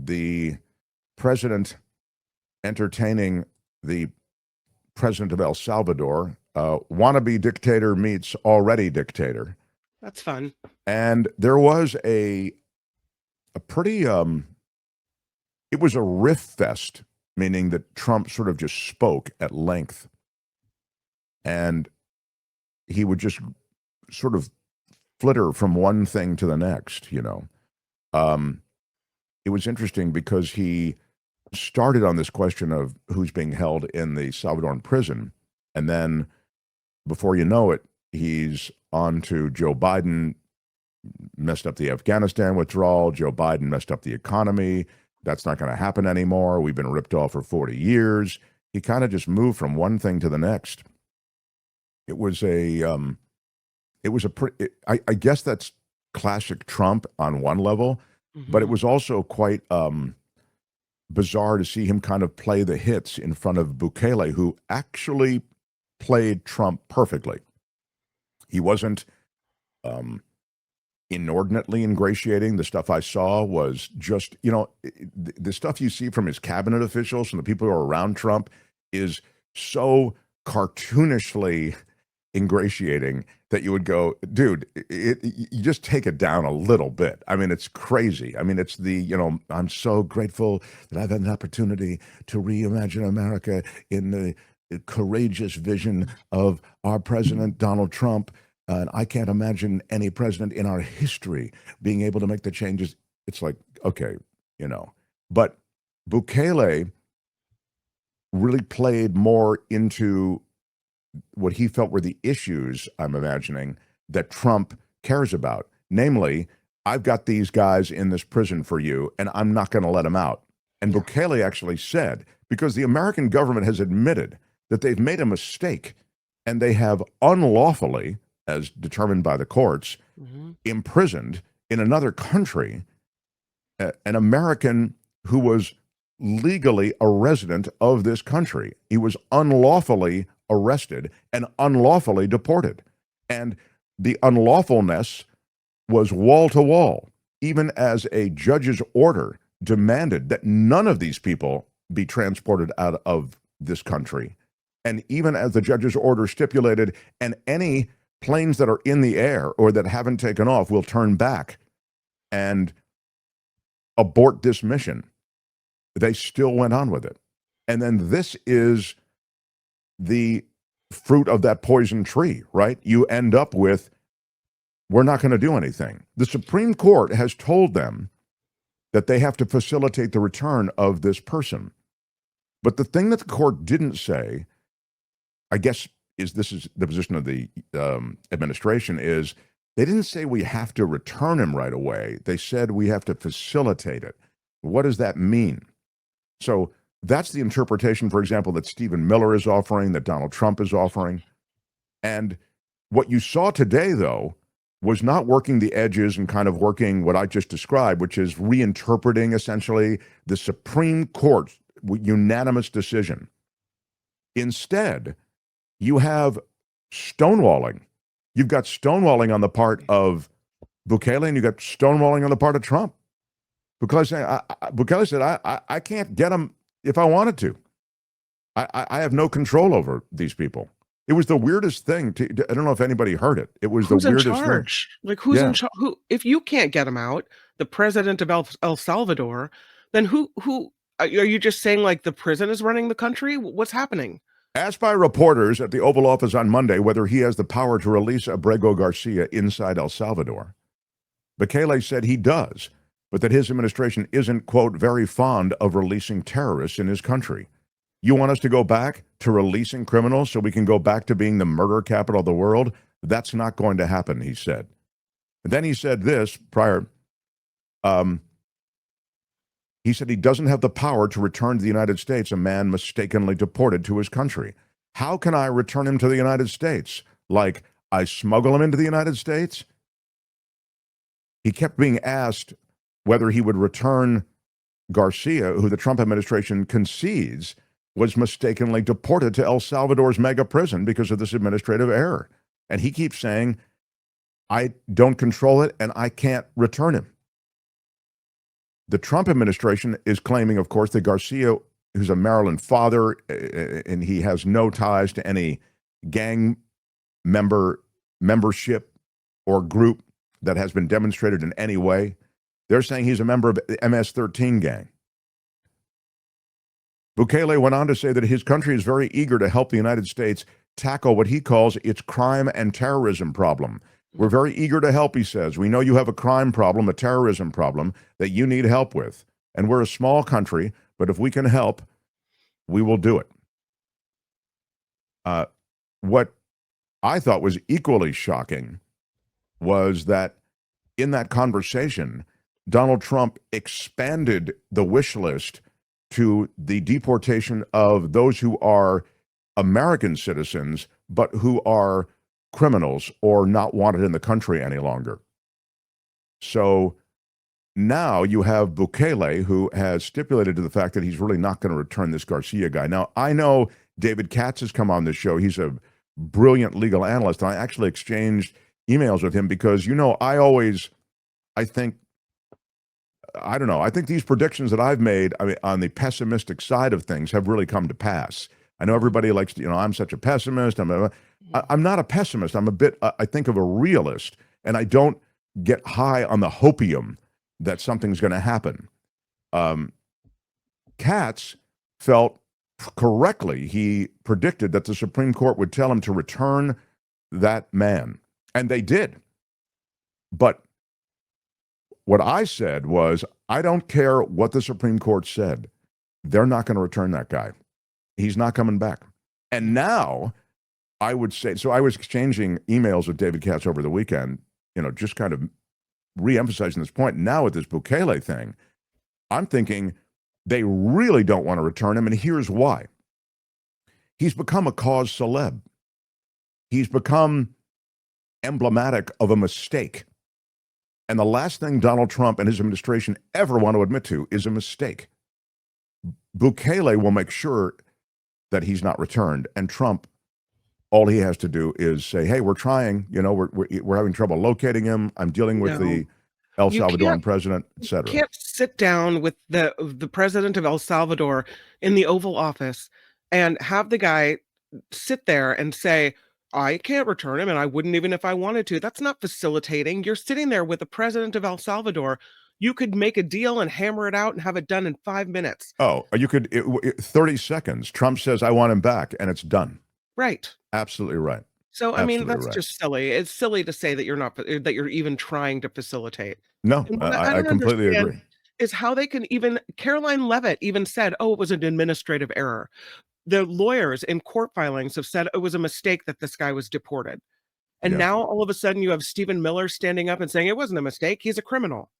the president entertaining the president of El Salvador, wannabe dictator meets already dictator. That's fun. And there was a pretty, it was a riff fest, meaning that Trump sort of just spoke at length. And he would just sort of flitter from one thing to the next, you know. It was interesting because he started on this question of who's being held in the Salvadoran prison. And then before you know it, he's on to Joe Biden messed up the Afghanistan withdrawal. Joe Biden messed up the economy. That's not going to happen anymore. We've been ripped off for 40 years. He kind of just moved from one thing to the next. It was I guess that's classic Trump on one level, but it was also quite bizarre to see him kind of play the hits in front of Bukele, who actually played Trump perfectly. He wasn't inordinately ingratiating. The stuff I saw was just, you know, the stuff you see from his cabinet officials and the people who are around Trump is so cartoonishly ingratiating that you would go, dude, you just take it down a little bit. I mean, it's crazy. I mean, it's the, you know, I'm so grateful that I've had an opportunity to reimagine America in the courageous vision of our president, Donald Trump. And I can't imagine any president in our history being able to make the changes. It's like, okay, you know. But Bukele really played more into what he felt were the issues, I'm imagining, that Trump cares about. Namely, I've got these guys in this prison for you, and I'm not going to let them out. And Bukele actually said, because the American government has admitted that they've made a mistake, and they have unlawfully, as determined by the courts, imprisoned in another country an American who was legally a resident of this country. He was unlawfully arrested and unlawfully deported. And the unlawfulness was wall to wall, even as a judge's order demanded that none of these people be transported out of this country. And even as the judge's order stipulated, and any planes that are in the air or that haven't taken off will turn back and abort this mission, they still went on with it. And then this is the fruit of that poison tree, right? You end up with, we're not going to do anything. The Supreme Court has told them that they have to facilitate the return of this person. But the thing that the court didn't say, I guess, this is the position of the administration, is they didn't say we have to return him right away. They said we have to facilitate it. What does that mean? So that's the interpretation, for example, that Stephen Miller is offering, that Donald Trump is offering. And what you saw today, though, was not working the edges and kind of working what I just described, which is reinterpreting essentially the Supreme Court's unanimous decision. Instead, you have stonewalling. You've got stonewalling on the part of Bukele, and you've got stonewalling on the part of Trump. Bukele said, I can't get him if I wanted to. I have no control over these people. It was the weirdest thing. I don't know if anybody heard it. It was who's the weirdest in charge? thing. Like, who's in charge? Who? If you can't get him out, the president of El Salvador, then who? Are you just saying like the prison is running the country? What's happening? Asked by reporters at the Oval Office on Monday whether he has the power to release Abrego Garcia inside El Salvador, Bukele said he does, but that his administration isn't, quote, very fond of releasing terrorists in his country. You want us to go back to releasing criminals so we can go back to being the murder capital of the world? That's not going to happen, he said. And then he said this prior. He said he doesn't have the power to return to the United States a man mistakenly deported to his country. How can I return him to the United States? Like, I smuggle him into the United States? He kept being asked whether he would return Garcia, who the Trump administration concedes was mistakenly deported to El Salvador's mega prison because of this administrative error. And he keeps saying, I don't control it and I can't return him. The Trump administration is claiming, of course, that Garcia, who's a Maryland father, and he has no ties to any gang membership or group that has been demonstrated in any way. They're saying he's a member of the MS-13 gang. Bukele went on to say that his country is very eager to help the United States tackle what he calls its crime and terrorism problem. We're very eager to help, he says. We know you have a crime problem, a terrorism problem that you need help with. And we're a small country, but if we can help, we will do it. What I thought was equally shocking was that in that conversation, Donald Trump expanded the wish list to the deportation of those who are American citizens, but who are criminals or not wanted in the country any longer. So now you have Bukele, who has stipulated to the fact that he's really not going to return this Garcia guy. Now, I know David Katz has come on this show. He's a brilliant legal analyst. And I actually exchanged emails with him because, I think these predictions that I've made, on the pessimistic side of things have really come to pass. I know everybody likes to, I'm such a pessimist. I'm not a pessimist. I'm a bit, I think, of a realist, and I don't get high on the hopium that something's going to happen. Katz felt correctly. He predicted that the Supreme Court would tell him to return that man, and they did. But what I said was, I don't care what the Supreme Court said. They're not going to return that guy. He's not coming back. And now I would say, so I was exchanging emails with David Katz over the weekend, just kind of re-emphasizing this point. Now with this Bukele thing, I'm thinking they really don't want to return him, and here's why. He's become a cause celeb. He's become emblematic of a mistake. And the last thing Donald Trump and his administration ever want to admit to is a mistake. Bukele will make sure that he's not returned. And Trump, all he has to do is say, hey, we're trying, we're having trouble locating him. I'm dealing with the El Salvadoran president, et cetera. You can't sit down with the president of El Salvador in the Oval Office and have the guy sit there and say, I can't return him, and I wouldn't even if I wanted to. That's not facilitating. You're sitting there with the president of El Salvador. You could make a deal and hammer it out and have it done in 5 minutes. Oh, you could, 30 seconds. Trump says, I want him back, and it's done. Right. Absolutely right. So, that's just silly. It's silly to say that you're even trying to facilitate. No, I completely agree. Is how they can even, Caroline Leavitt even said, oh, it was an administrative error. The lawyers in court filings have said it was a mistake that this guy was deported. And now all of a sudden you have Stephen Miller standing up and saying it wasn't a mistake. He's a criminal.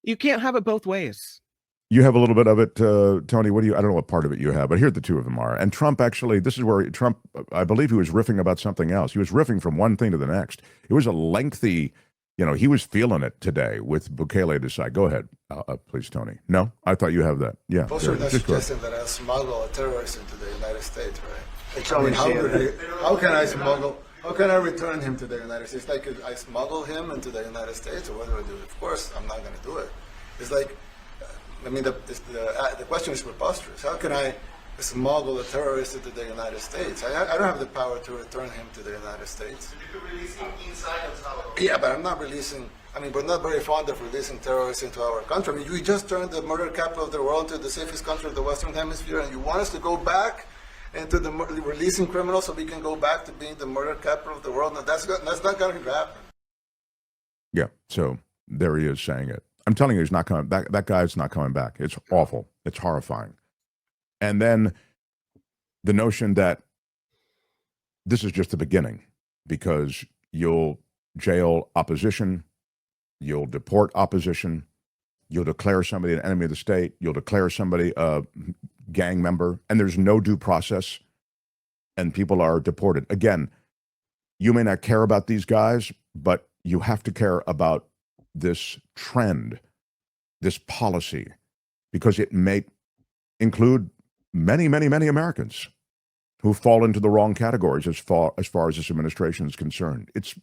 You can't have it both ways. You have a little bit of it, Tony. I don't know what part of it you have, but here the two of them are. And Trump actually, this is where Trump, I believe he was riffing about something else. He was riffing from one thing to the next. It was a lengthy, he was feeling it today with Bukele decide. Go ahead, please, Tony. No, I thought you have that. Yeah. Also, not suggesting that I smuggle a terrorist into the United States, right? How can I smuggle? How can I return him to the United States? Like, I smuggle him into the United States, or what do I do? Of course, I'm not going to do it. It's like, the question is preposterous. How can I smuggle a terrorist into the United States? I don't have the power to return him to the United States. You could release him inside of Salvador. Yeah, but I'm not releasing. We're not very fond of releasing terrorists into our country. We just turned the murder capital of the world into the safest country of the Western Hemisphere, and you want us to go back into the releasing criminals so we can go back to being the murder capital of the world? No, that's not going to happen. Yeah, so there he is saying it. I'm telling you, he's not coming back. That guy's not coming back. It's awful. It's horrifying. And then the notion that this is just the beginning, because you'll jail opposition, you'll deport opposition, you'll declare somebody an enemy of the state, you'll declare somebody a gang member, and there's no due process, and people are deported. Again, you may not care about these guys, but you have to care about this trend, this policy, because it may include many, many, many Americans who fall into the wrong categories as far as this administration is concerned. It's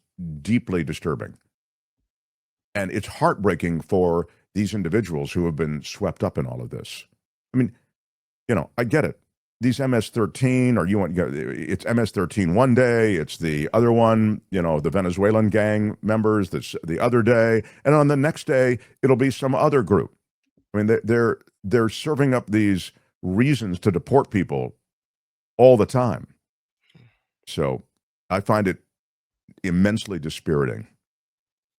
deeply disturbing. And it's heartbreaking for these individuals who have been swept up in all of this. I mean, I get it. These MS-13, or it's MS-13 one day, it's the other one, the Venezuelan gang members that's the other day, and on the next day it'll be some other group. I mean, they're serving up these reasons to deport people all the time. So I find it immensely dispiriting.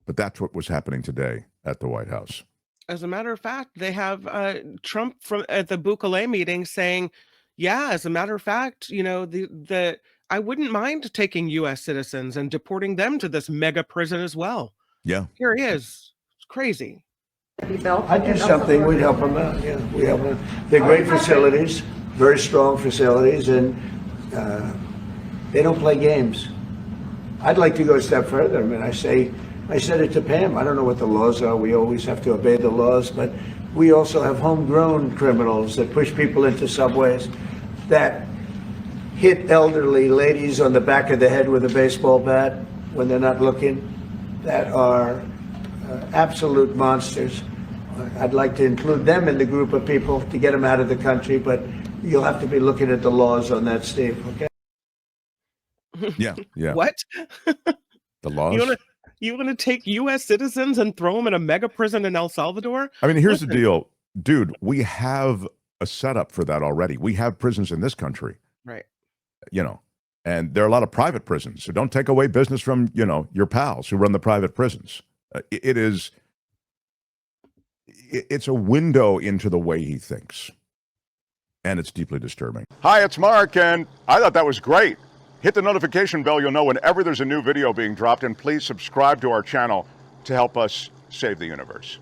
But that's what was happening today at the White House. As a matter of fact, they have Trump at the Bukele meeting saying, yeah, as a matter of fact, I wouldn't mind taking U.S. citizens and deporting them to this mega prison as well. Yeah. Here he is. It's crazy. I'd do something. We'd help them out. Yeah, we help them. They're great facilities, very strong facilities, and they don't play games. I'd like to go a step further. I mean, I said it to Pam. I don't know what the laws are. We always have to obey the laws, but we also have homegrown criminals that push people into subways, that hit elderly ladies on the back of the head with a baseball bat when they're not looking, that are absolute monsters. I'd like to include them in the group of people to get them out of the country, but you'll have to be looking at the laws on that, Steve, okay? Yeah. What? The laws? You want to take U.S. citizens and throw them in a mega prison in El Salvador? I mean, here's the deal. Dude, we have a setup for that already. We have prisons in this country. Right. And there are a lot of private prisons. So don't take away business from, your pals who run the private prisons. It's a window into the way he thinks. And it's deeply disturbing. Hi, it's Mark, and I thought that was great. Hit the notification bell. You'll know whenever there's a new video being dropped, and please subscribe to our channel to help us save the universe.